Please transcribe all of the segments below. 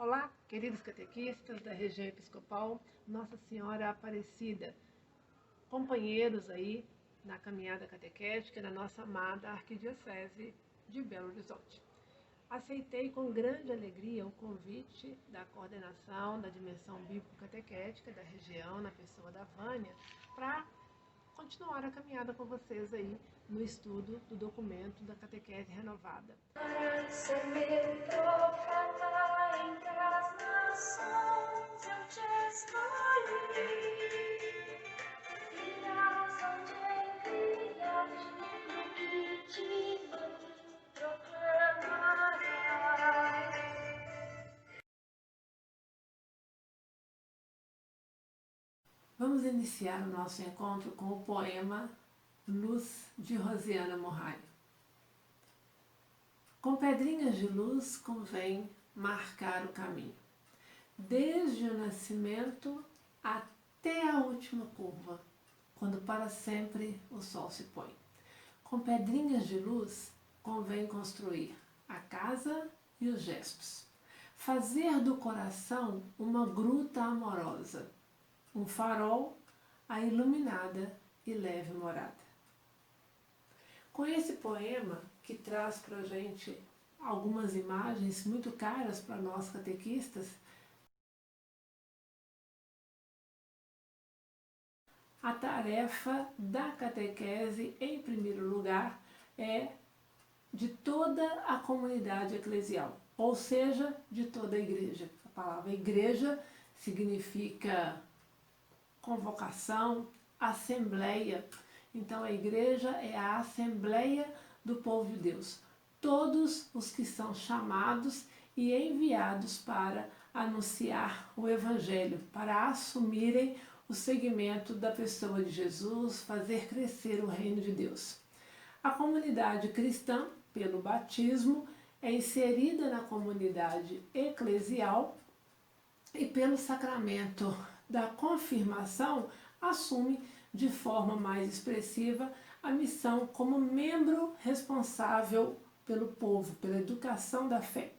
Olá, queridos catequistas da região episcopal Nossa Senhora Aparecida, companheiros aí na caminhada catequética da nossa amada Arquidiocese de Belo Horizonte. Aceitei com grande alegria o convite da coordenação da dimensão bíblico-catequética da região, na pessoa da Vânia, para continuar a caminhada com vocês aí no estudo do documento da Catequese Renovada. Vamos iniciar o nosso encontro com o poema Luz, de Rosiana Morraio. Com pedrinhas de luz convém marcar o caminho, desde o nascimento até a última curva, quando para sempre o sol se põe. Com pedrinhas de luz convém construir a casa e os gestos, fazer do coração uma gruta amorosa, um farol, a iluminada e leve morada. Com esse poema, que traz para a gente algumas imagens muito caras para nós catequistas, a tarefa da catequese, em primeiro lugar, é de toda a comunidade eclesial, ou seja, de toda a igreja. A palavra igreja significa convocação, assembleia. Então a igreja é a assembleia do povo de Deus. Todos os que são chamados e enviados para anunciar o Evangelho, para assumirem o segmento da pessoa de Jesus, fazer crescer o reino de Deus. A comunidade cristã, pelo batismo, é inserida na comunidade eclesial e pelo sacramento da confirmação assume de forma mais expressiva a missão como membro responsável pelo povo, pela educação da fé.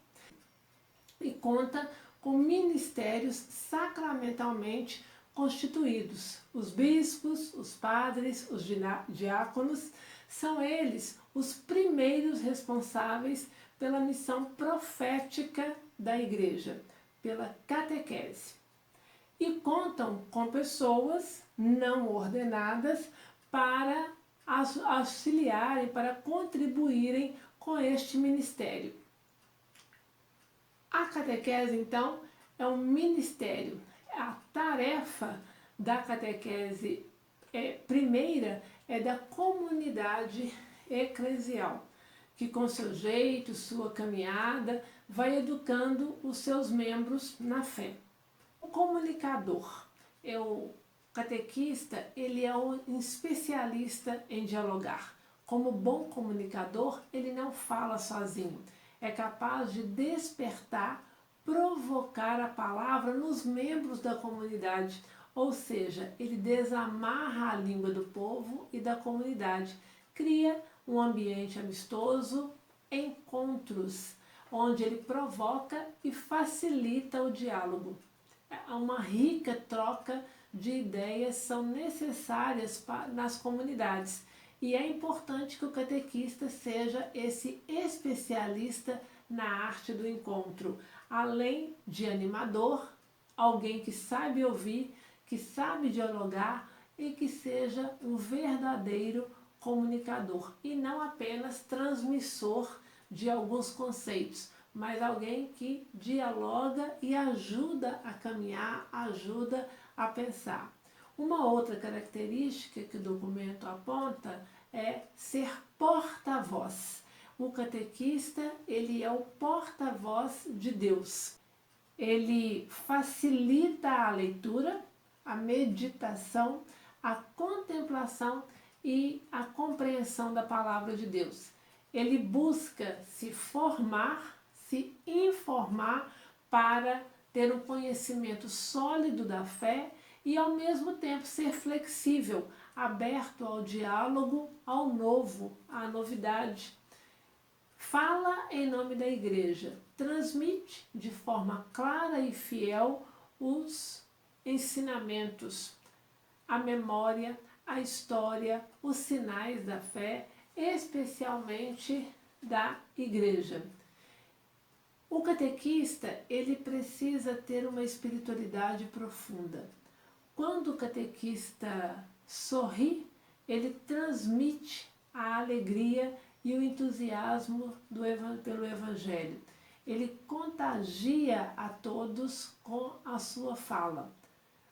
E conta com ministérios sacramentalmente constituídos. Os bispos, os padres, os diáconos, são eles os primeiros responsáveis pela missão profética da igreja, pela catequese. E contam com pessoas não ordenadas para auxiliarem, para contribuírem com este ministério. A catequese, então, é um ministério. A tarefa da catequese primeira é da comunidade eclesial, que com seu jeito, sua caminhada, vai educando os seus membros na fé. O comunicador, o catequista, ele é um especialista em dialogar. Como bom comunicador, ele não fala sozinho. É capaz de despertar, provocar a palavra nos membros da comunidade. Ou seja, ele desamarra a língua do povo e da comunidade. Cria um ambiente amistoso, encontros, onde ele provoca e facilita o diálogo. Uma rica troca de ideias são necessárias nas comunidades e é importante que o catequista seja esse especialista na arte do encontro, além de animador, alguém que sabe ouvir, que sabe dialogar e que seja um verdadeiro comunicador e não apenas transmissor de alguns conceitos, mas alguém que dialoga e ajuda a caminhar, ajuda a pensar. Uma outra característica que o documento aponta é ser porta-voz. O catequista, ele é o porta-voz de Deus. Ele facilita a leitura, a meditação, a contemplação e a compreensão da palavra de Deus. Ele busca se formar, se informar para ter um conhecimento sólido da fé e ao mesmo tempo ser flexível, aberto ao diálogo, ao novo, à novidade. Fala em nome da igreja, transmite de forma clara e fiel os ensinamentos, a memória, a história, os sinais da fé, especialmente da igreja. O catequista, ele precisa ter uma espiritualidade profunda. Quando o catequista sorri, ele transmite a alegria e o entusiasmo pelo Evangelho. Ele contagia a todos com a sua fala.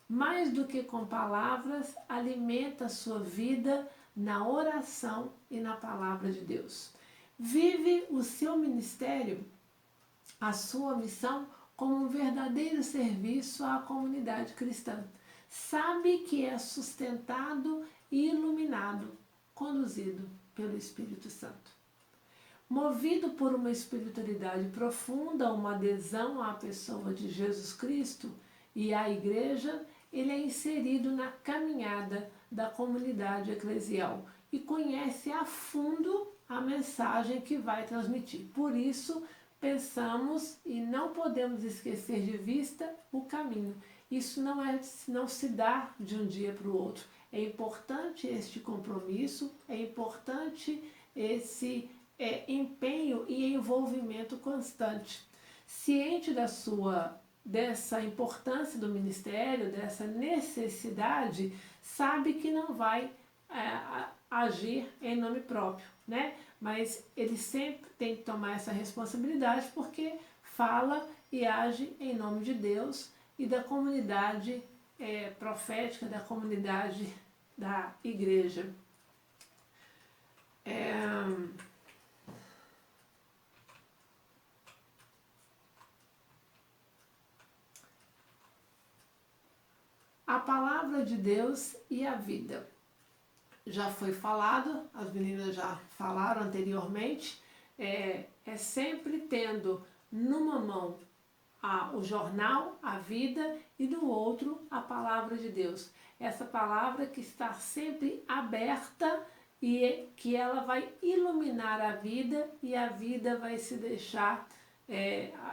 Mais do que com palavras, alimenta a sua vida na oração e na palavra de Deus. Vive o seu ministério, a sua missão, como um verdadeiro serviço à comunidade cristã. Sabe que é sustentado e iluminado, conduzido pelo Espírito Santo. Movido por uma espiritualidade profunda, uma adesão à pessoa de Jesus Cristo e à igreja, ele é inserido na caminhada da comunidade eclesial e conhece a fundo a mensagem que vai transmitir. Por isso, pensamos e não podemos esquecer de vista o caminho. Isso não se dá de um dia para o outro. É importante este compromisso, é importante esse empenho e envolvimento constante. Ciente dessa importância do ministério, dessa necessidade, sabe que não vai agir em nome próprio, né? Mas ele sempre tem que tomar essa responsabilidade porque fala e age em nome de Deus e da comunidade profética, da comunidade da igreja. A palavra de Deus e a vida. Já foi falado, as meninas já falaram anteriormente, é sempre tendo numa mão o jornal, a vida, e no outro a palavra de Deus. Essa palavra que está sempre aberta e que ela vai iluminar a vida e a vida vai se deixar,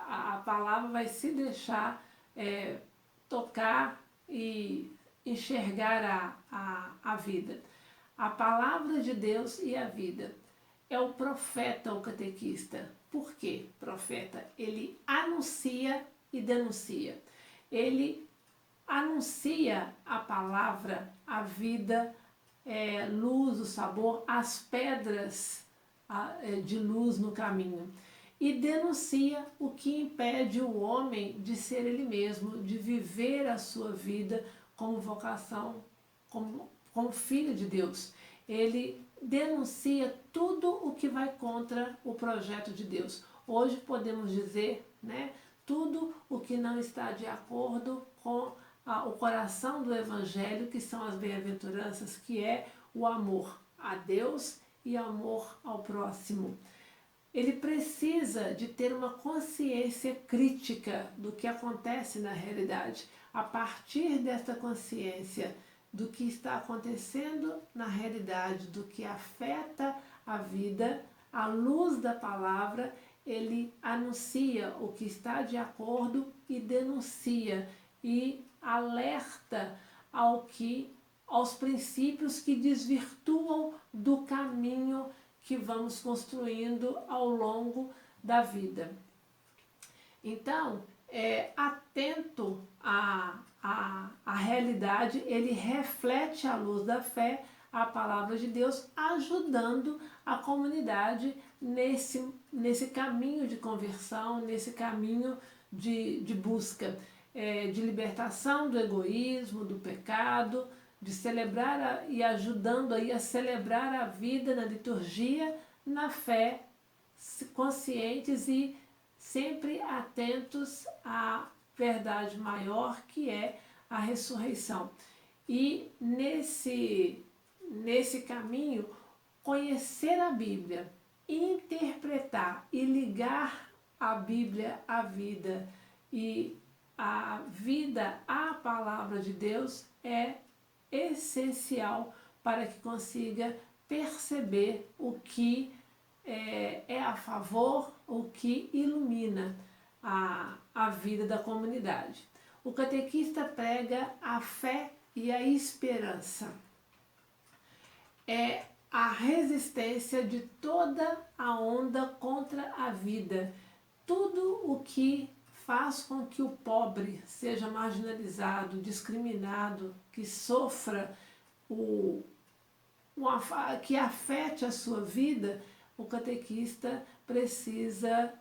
a palavra vai se deixar tocar e enxergar a vida. A palavra de Deus e a vida. É o profeta, o catequista. Por quê? Profeta, ele anuncia e denuncia. Ele anuncia a palavra, a vida, luz, o sabor, as pedras de luz no caminho. E denuncia o que impede o homem de ser ele mesmo, de viver a sua vida como vocação, como filho de Deus. Ele denuncia tudo o que vai contra o projeto de Deus. Hoje podemos dizer, né, tudo o que não está de acordo com o coração do Evangelho, que são as bem-aventuranças, que é o amor a Deus e amor ao próximo. Ele precisa de ter uma consciência crítica do que acontece na realidade. A partir desta consciência do que está acontecendo na realidade, do que afeta a vida, à luz da palavra, ele anuncia o que está de acordo e denuncia e alerta aos princípios que desvirtuam do caminho que vamos construindo ao longo da vida. Então, atento à realidade, ele reflete a luz da fé, a palavra de Deus, ajudando a comunidade nesse caminho de conversão, nesse caminho de busca, de libertação do egoísmo, do pecado, de celebrar e ajudando aí a celebrar a vida na liturgia, na fé, conscientes e sempre atentos à verdade maior, que é a ressurreição. E nesse caminho, conhecer a Bíblia, interpretar e ligar a Bíblia à vida e a vida à palavra de Deus é essencial para que consiga perceber o que é a favor ou que ilumina a vida da comunidade. O catequista prega a fé e a esperança. É a resistência de toda a onda contra a vida. Tudo o que faz com que o pobre seja marginalizado, discriminado, que sofra, que afete a sua vida, o catequista precisa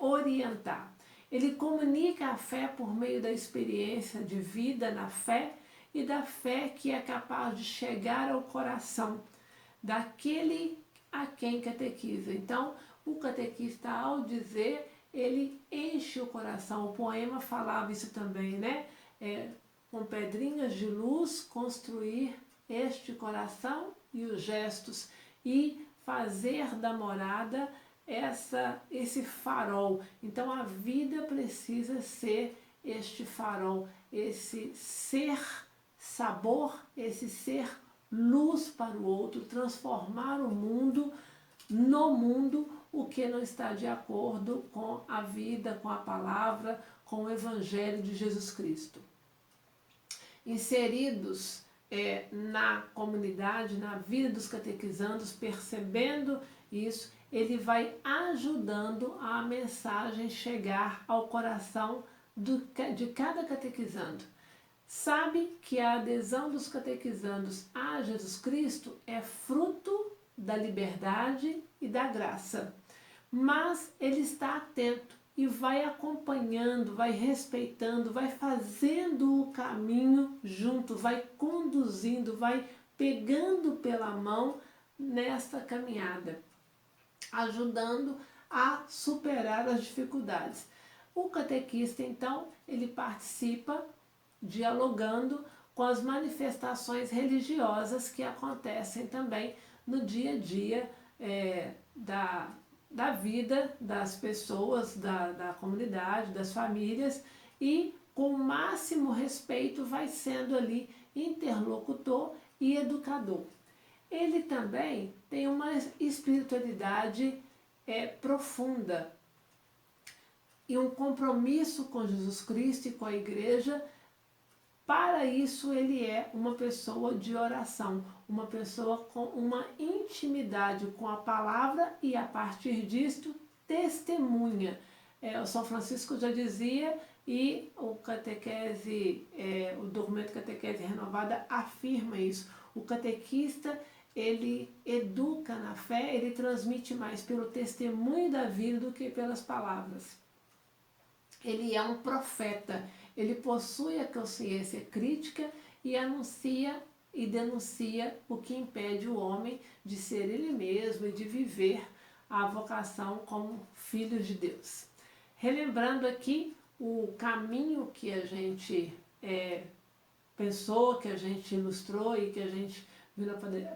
orientar. Ele comunica a fé por meio da experiência de vida na fé e da fé que é capaz de chegar ao coração daquele a quem catequiza. Então, o catequista, ao dizer, ele enche o coração. O poema falava isso também, né? Com pedrinhas de luz, construir este coração e os gestos e fazer da morada esse farol. Então, a vida precisa ser este farol, esse ser sabor, esse ser luz para o outro, transformar o mundo no mundo, o que não está de acordo com a vida, com a palavra, com o Evangelho de Jesus Cristo. Inseridos na comunidade, na vida dos catequizandos, percebendo isso, ele vai ajudando a mensagem chegar ao coração de cada catequizando. Sabe que a adesão dos catequizandos a Jesus Cristo é fruto da liberdade e da graça, mas ele está atento e vai acompanhando, vai respeitando, vai fazendo o caminho junto, vai conduzindo, vai pegando pela mão nesta caminhada, ajudando a superar as dificuldades. O catequista, então, ele participa dialogando com as manifestações religiosas que acontecem também no dia a dia da vida das pessoas, da comunidade, das famílias, e com o máximo respeito vai sendo ali interlocutor e educador. Ele também tem uma espiritualidade profunda e um compromisso com Jesus Cristo e com a igreja. Para isso, ele é uma pessoa de oração, uma pessoa com uma intimidade com a palavra e, a partir disto, testemunha. O São Francisco já dizia, e o o documento Catequese Renovada afirma isso. O catequista, ele educa na fé, ele transmite mais pelo testemunho da vida do que pelas palavras. Ele é um profeta. Ele possui a consciência crítica e anuncia e denuncia o que impede o homem de ser ele mesmo e de viver a vocação como filho de Deus. Relembrando aqui o caminho que a gente pensou, que a gente ilustrou e que a gente viu na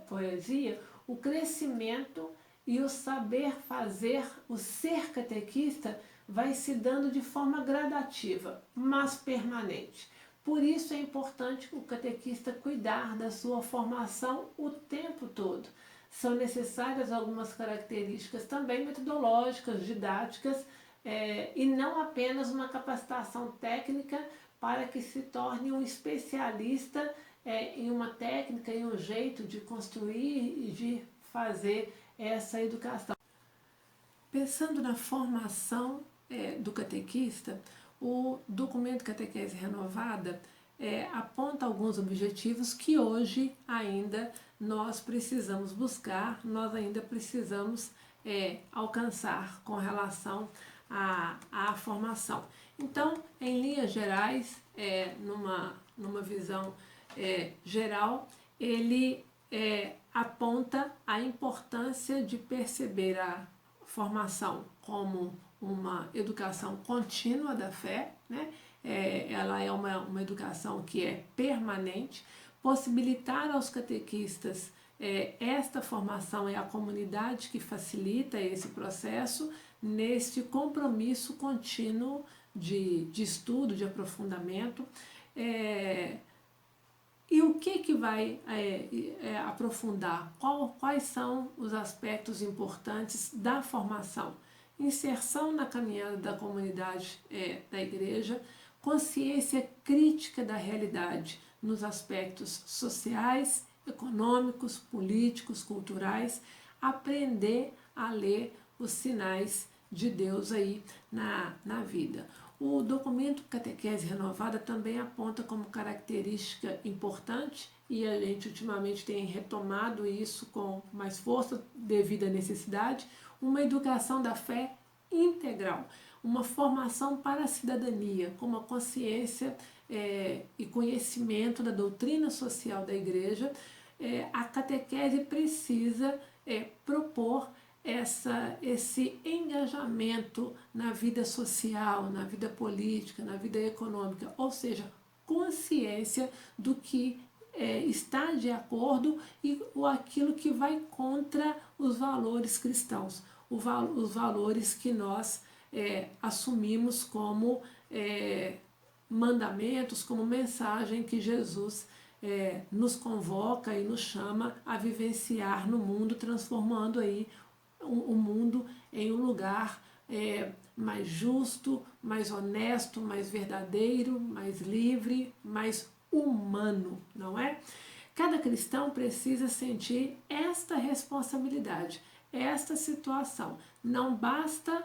poesia, o crescimento e o saber fazer, o ser catequista, vai se dando de forma gradativa, mas permanente. Por isso é importante o catequista cuidar da sua formação o tempo todo. São necessárias algumas características também metodológicas, didáticas, e não apenas uma capacitação técnica para que se torne um especialista em uma técnica, em um jeito de construir e de fazer essa educação. Pensando na formação do catequista, o documento Catequese Renovada aponta alguns objetivos que hoje ainda nós precisamos buscar, nós ainda precisamos alcançar com relação à formação. Então, em linhas gerais, numa visão geral, ele aponta a importância de perceber a formação como uma educação contínua da fé, né? Ela é uma educação que é permanente, possibilitar aos catequistas esta formação, é a comunidade que facilita esse processo, neste compromisso contínuo de estudo, de aprofundamento, E o que vai aprofundar? Quais são os aspectos importantes da formação? Inserção na caminhada da comunidade da igreja, consciência crítica da realidade nos aspectos sociais, econômicos, políticos, culturais, aprender a ler os sinais de Deus aí na vida. O documento Catequese Renovada também aponta como característica importante, e a gente ultimamente tem retomado isso com mais força devido à necessidade, uma educação da fé integral, uma formação para a cidadania, com uma consciência e conhecimento da doutrina social da igreja. A catequese precisa propor esse engajamento na vida social, na vida política, na vida econômica, ou seja, consciência do que está de acordo e aquilo que vai contra os valores cristãos, os valores que nós assumimos como mandamentos, como mensagem que Jesus nos convoca e nos chama a vivenciar no mundo, transformando aí o mundo em um lugar mais justo, mais honesto, mais verdadeiro, mais livre, mais humano, não é? Cada cristão precisa sentir esta responsabilidade, esta situação. Não basta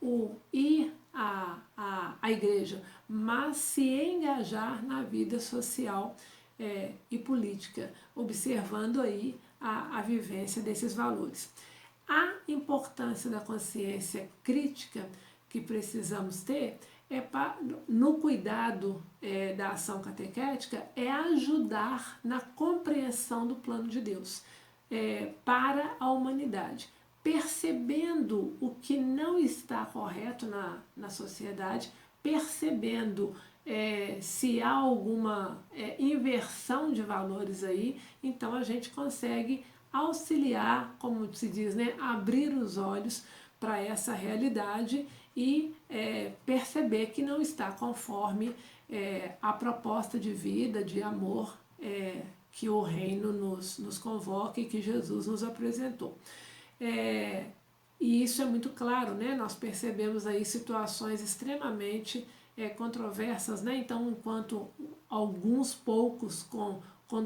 o ir à igreja, mas se engajar na vida social e política, observando aí a vivência desses valores. A importância da consciência crítica que precisamos ter no cuidado da ação catequética é ajudar na compreensão do plano de Deus para a humanidade, percebendo o que não está correto na sociedade, percebendo se há alguma inversão de valores aí, então a gente consegue auxiliar, como se diz, né, abrir os olhos para essa realidade e perceber que não está conforme a proposta de vida, de amor que o reino nos convoca e que Jesus nos apresentou. E isso é muito claro, né? Nós percebemos aí situações extremamente controversas, né? Então, enquanto alguns poucos com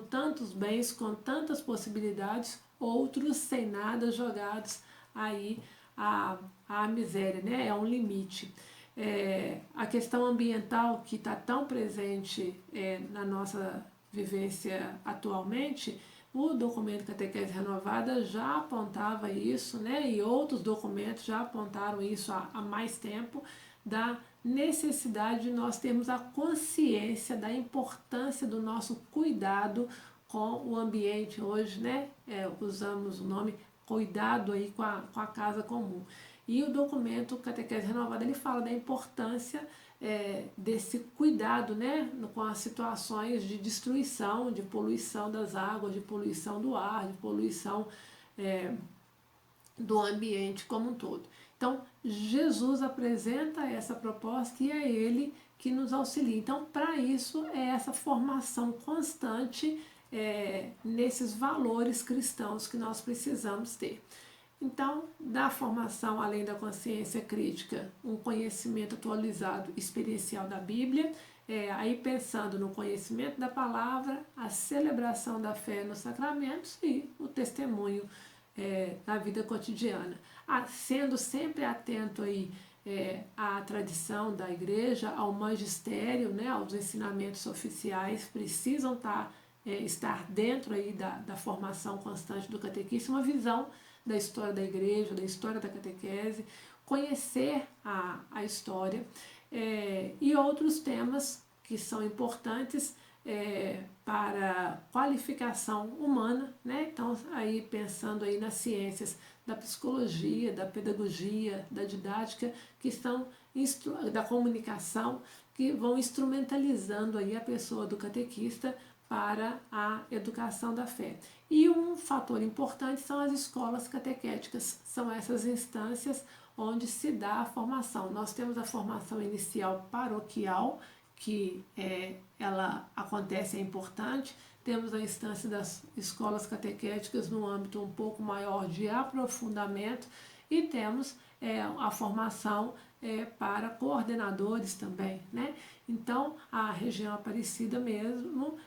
tantos bens, com tantas possibilidades, outros sem nada, jogados aí à miséria, né? É um limite. A questão ambiental que está tão presente na nossa vivência atualmente, o documento Catequese Renovada já apontava isso, né? E outros documentos já apontaram isso há mais tempo, da necessidade de nós termos a consciência da importância do nosso cuidado com o ambiente. Hoje, né, usamos o nome cuidado aí com a casa comum. E o documento Catequese Renovada, ele fala da importância desse cuidado, né, com as situações de destruição, de poluição das águas, de poluição do ar, de poluição do ambiente como um todo. Então, Jesus apresenta essa proposta e é Ele que nos auxilia. Então, para isso, é essa formação constante nesses valores cristãos que nós precisamos ter. Então, da formação, além da consciência crítica, um conhecimento atualizado, experiencial da Bíblia, aí pensando no conhecimento da palavra, a celebração da fé nos sacramentos e o testemunho na vida cotidiana. Sendo sempre atento aí à tradição da igreja, ao magistério, né, aos ensinamentos oficiais, precisam estar dentro aí da formação constante do catequista, uma visão da história da igreja, da história da catequese, conhecer a história e outros temas que são importantes para qualificação humana, né? Então, aí pensando aí nas ciências da psicologia, da pedagogia, da didática, que estão da comunicação, que vão instrumentalizando aí a pessoa do catequista para a educação da fé. E um fator importante são as escolas catequéticas, são essas instâncias onde se dá a formação. Nós temos a formação inicial paroquial, que ela acontece é importante. Temos a instância das escolas catequéticas no âmbito um pouco maior de aprofundamento e temos a formação para coordenadores também, né? Então, a região Aparecida mesmo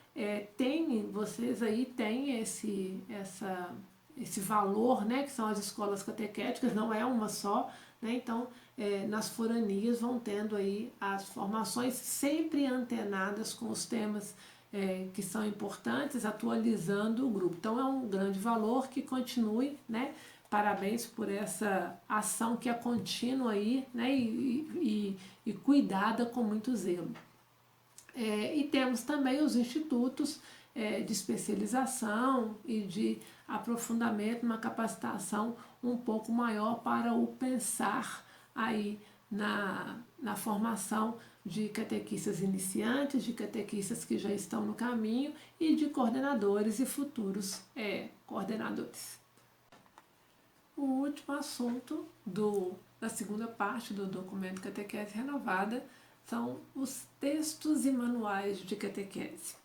vocês aí têm esse valor, né, que são as escolas catequéticas, não é uma só, né? Então, nas foranias vão tendo aí as formações sempre antenadas com os temas que são importantes, atualizando o grupo. Então, é um grande valor que continue, né? Parabéns por essa ação que é contínua aí, né? E cuidada com muito zelo. E temos também os institutos de especialização e de aprofundamento, uma capacitação um pouco maior para o pensar aí na formação de catequistas iniciantes, de catequistas que já estão no caminho e de coordenadores e futuros coordenadores. O último assunto da segunda parte do documento Catequese Renovada são os textos e manuais de catequese.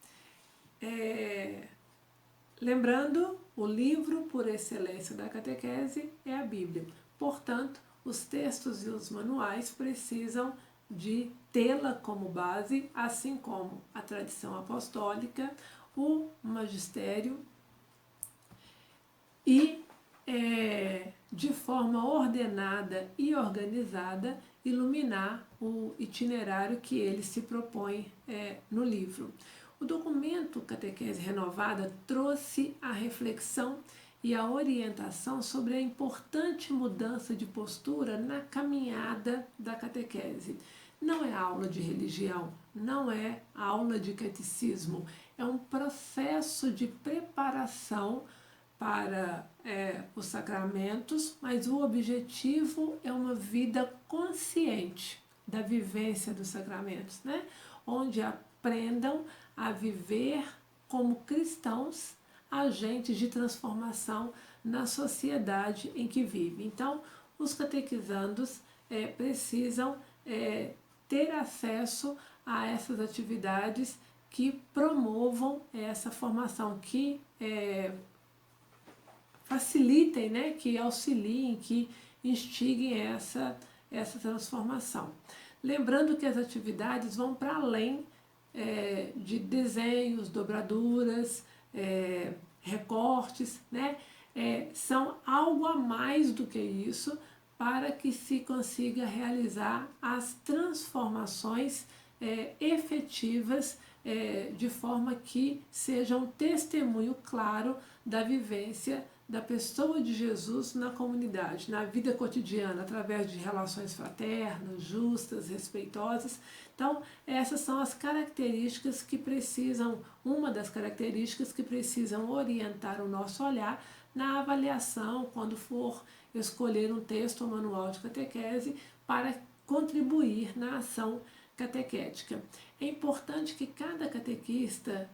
Lembrando, o livro por excelência da catequese é a Bíblia. Portanto, os textos e os manuais precisam de tê-la como base, assim como a tradição apostólica, o magistério e de forma ordenada e organizada iluminar o itinerário que ele se propõe no livro. O documento Catequese Renovada trouxe a reflexão e a orientação sobre a importante mudança de postura na caminhada da catequese. Não é aula de religião, não é aula de catecismo, é um processo de preparação para os sacramentos, mas o objetivo é uma vida consciente da vivência dos sacramentos, né? Onde aprendam a viver como cristãos, agentes de transformação na sociedade em que vivem. Então, os catequizandos precisam ter acesso a essas atividades que promovam essa formação, que facilitem, né, que auxiliem, que instiguem essa transformação. Lembrando que as atividades vão para além de desenhos, dobraduras, recortes, né? São algo a mais do que isso para que se consiga realizar as transformações efetivas de forma que seja um testemunho claro da vivência da pessoa de Jesus na comunidade, na vida cotidiana, através de relações fraternas, justas, respeitosas. Então, essas são as características que precisam, uma das características que precisam orientar o nosso olhar na avaliação, quando for escolher um texto ou manual de catequese, para contribuir na ação catequética. É importante que cada catequista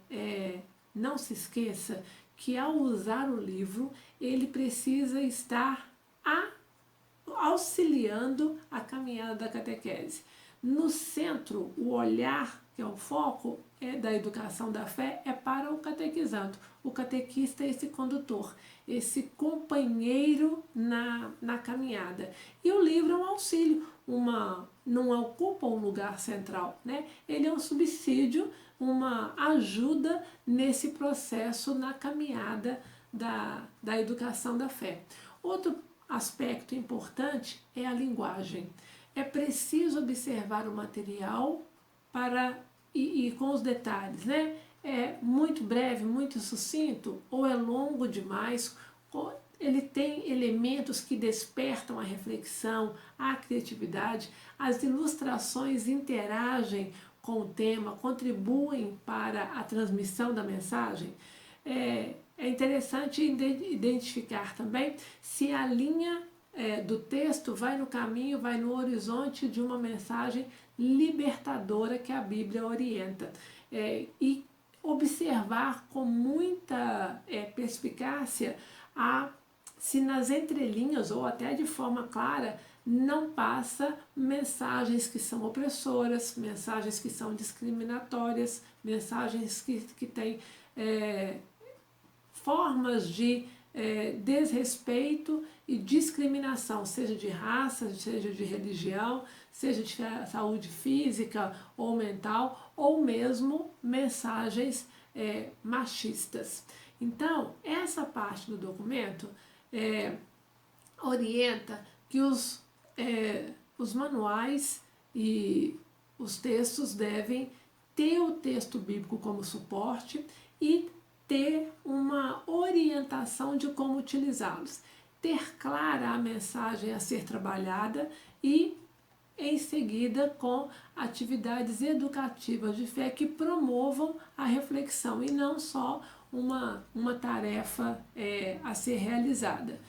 não se esqueça que ao usar o livro, ele precisa estar auxiliando a caminhada da catequese. No centro, o olhar, que é o foco da educação da fé, é para o catequizando. O catequista é esse condutor, esse companheiro na caminhada. E o livro é um auxílio, não ocupa um lugar central, né? Ele é um subsídio, uma ajuda nesse processo, na caminhada da educação da fé. Outro aspecto importante é a linguagem. É preciso observar o material e com os detalhes, né? É muito breve, muito sucinto, ou é longo demais? Ele tem elementos que despertam a reflexão, a criatividade, as ilustrações interagem com o tema, contribuem para a transmissão da mensagem. É interessante identificar também se a linha do texto vai no caminho, vai no horizonte de uma mensagem libertadora que a Bíblia orienta. E observar com muita perspicácia se nas entrelinhas ou até de forma clara não passa mensagens que são opressoras, mensagens que são discriminatórias, mensagens que têm formas de desrespeito e discriminação, seja de raça, seja de religião, seja de saúde física ou mental, ou mesmo mensagens machistas. Então, essa parte do documento orienta que os manuais e os textos devem ter o texto bíblico como suporte e ter uma orientação de como utilizá-los, ter clara a mensagem a ser trabalhada e, em seguida, com atividades educativas de fé que promovam a reflexão e não só uma tarefa a ser realizada.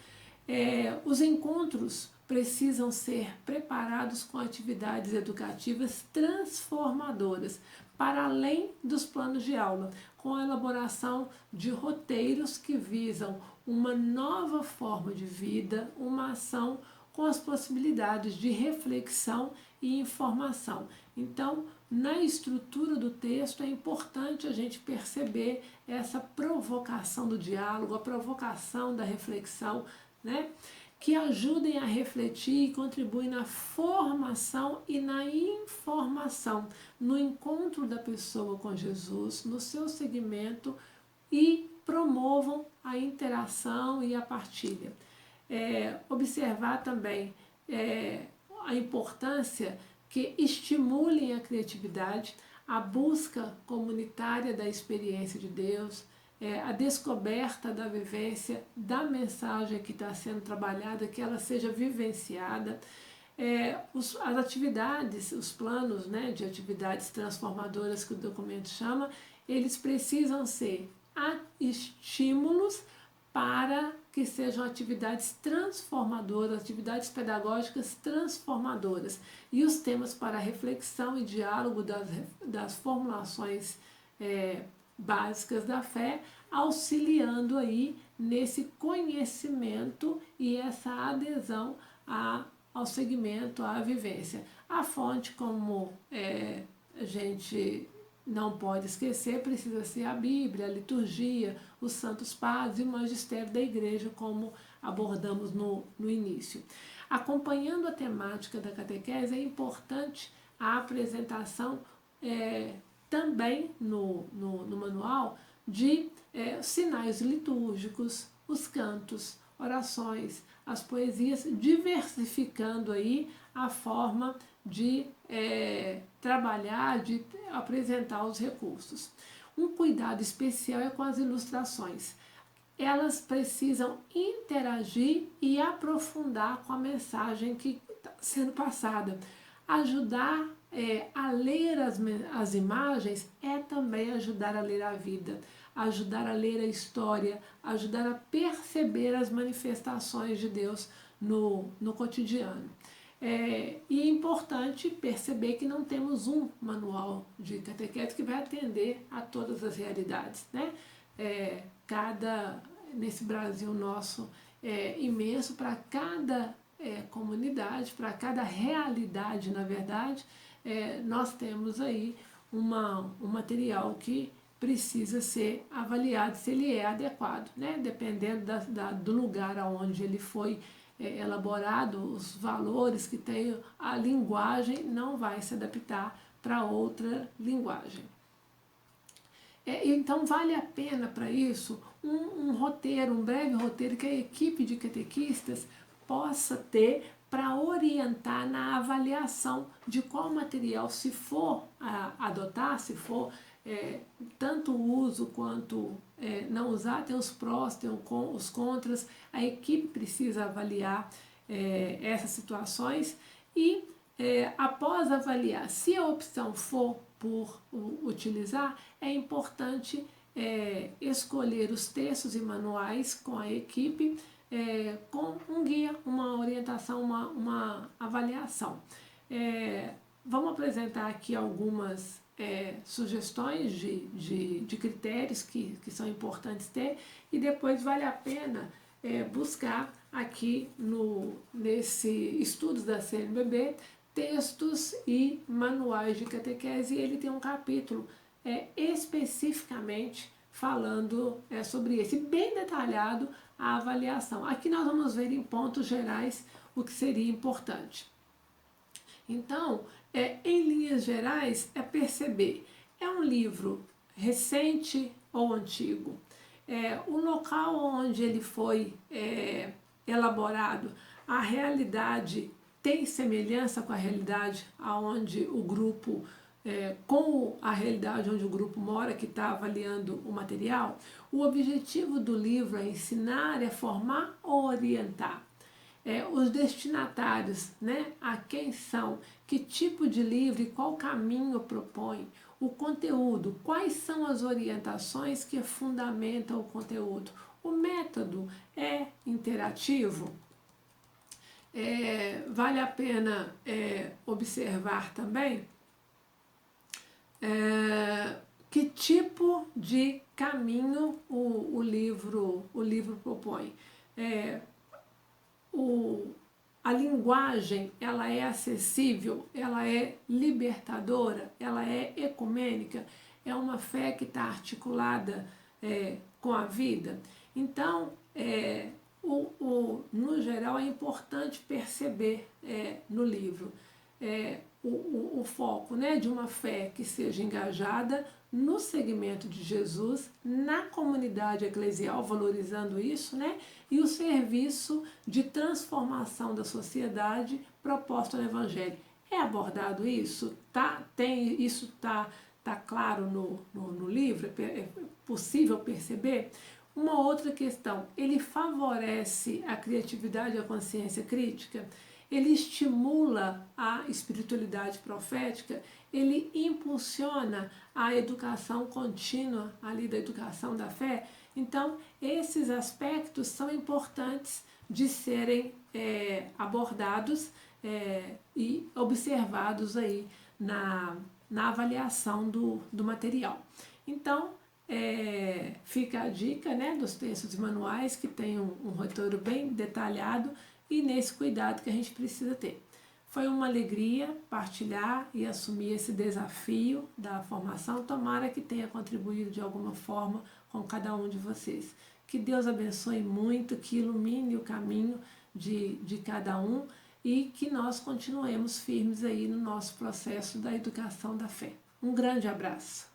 Os encontros precisam ser preparados com atividades educativas transformadoras, para além dos planos de aula, com a elaboração de roteiros que visam uma nova forma de vida, uma ação com as possibilidades de reflexão e informação. Então, na estrutura do texto é importante a gente perceber essa provocação do diálogo, a provocação da reflexão, né? Que ajudem a refletir e contribuem na formação e na informação, no encontro da pessoa com Jesus, no seu segmento e promovam a interação e a partilha. Observar também a importância que estimulem a criatividade, a busca comunitária da experiência de Deus, a descoberta da vivência, da mensagem que está sendo trabalhada, que ela seja vivenciada. As atividades, os planos, né, de atividades transformadoras que o documento chama, eles precisam ser estímulos para que sejam atividades transformadoras, atividades pedagógicas transformadoras. E os temas para reflexão e diálogo das formulações básicas da fé, auxiliando aí nesse conhecimento e essa adesão ao segmento, à vivência. A fonte, como a gente não pode esquecer, precisa ser a Bíblia, a liturgia, os santos padres e o magistério da igreja, como abordamos no início. Acompanhando a temática da catequese, é importante a apresentação também no manual de sinais litúrgicos, os cantos, orações, as poesias, diversificando aí a forma de trabalhar, de apresentar os recursos. Um cuidado especial é com as ilustrações. Elas precisam interagir e aprofundar com a mensagem que está sendo passada. Ajudar a ler as imagens é também ajudar a ler a vida, ajudar a ler a história, ajudar a perceber as manifestações de Deus no cotidiano. E é importante perceber que não temos um manual de catequese que vai atender a todas as realidades, né? Nesse Brasil nosso imenso, para cada comunidade, para cada realidade, na verdade, nós temos aí um material que precisa ser avaliado se ele é adequado, né? Dependendo do lugar onde ele foi elaborado, os valores que tem, a linguagem não vai se adaptar para outra linguagem. Então vale a pena para isso um roteiro, um breve roteiro que a equipe de catequistas possa ter para orientar na avaliação de qual material, se for adotar, se for tanto o uso quanto não usar, tem os prós, tem os contras, a equipe precisa avaliar essas situações e após avaliar, se a opção for por utilizar, é importante escolher os textos e manuais com a equipe, com um guia, uma orientação, uma avaliação. Vamos apresentar aqui algumas sugestões de critérios que são importantes ter, e depois vale a pena buscar aqui nesse Estudos da CNBB textos e manuais de catequese, e ele tem um capítulo especificamente falando sobre esse, bem detalhado a avaliação. Aqui nós vamos ver em pontos gerais o que seria importante. Então, em linhas gerais, perceber, é um livro recente ou antigo? O local onde ele foi elaborado, a realidade tem semelhança com a realidade aonde o grupo, com a realidade onde o grupo mora, que está avaliando o material? O objetivo do livro é ensinar, é formar ou orientar? Os destinatários, né? A quem são, que tipo de livro e qual caminho propõe, o conteúdo, quais são as orientações que fundamentam o conteúdo, o método é interativo. Vale a pena observar também que tipo de caminho o livro propõe. A linguagem, ela é acessível, ela é libertadora, ela é ecumênica, é uma fé que está articulada com a vida. Então, no geral, é importante perceber no livro o foco, né, de uma fé que seja engajada no segmento de Jesus, na comunidade eclesial, valorizando isso, né, e o serviço de transformação da sociedade proposto no Evangelho. É abordado isso? Isso tá claro no livro? É possível perceber? Uma outra questão, ele favorece a criatividade e a consciência crítica? Ele estimula a espiritualidade profética? Ele impulsiona a educação contínua ali da educação da fé? Então, esses aspectos são importantes de serem abordados e observados aí na avaliação do material. Então, fica a dica, né, dos textos e manuais que tem um roteiro bem detalhado e nesse cuidado que a gente precisa ter. Foi uma alegria partilhar e assumir esse desafio da formação. Tomara que tenha contribuído de alguma forma com cada um de vocês. Que Deus abençoe muito, que ilumine o caminho de cada um e que nós continuemos firmes aí no nosso processo da educação da fé. Um grande abraço.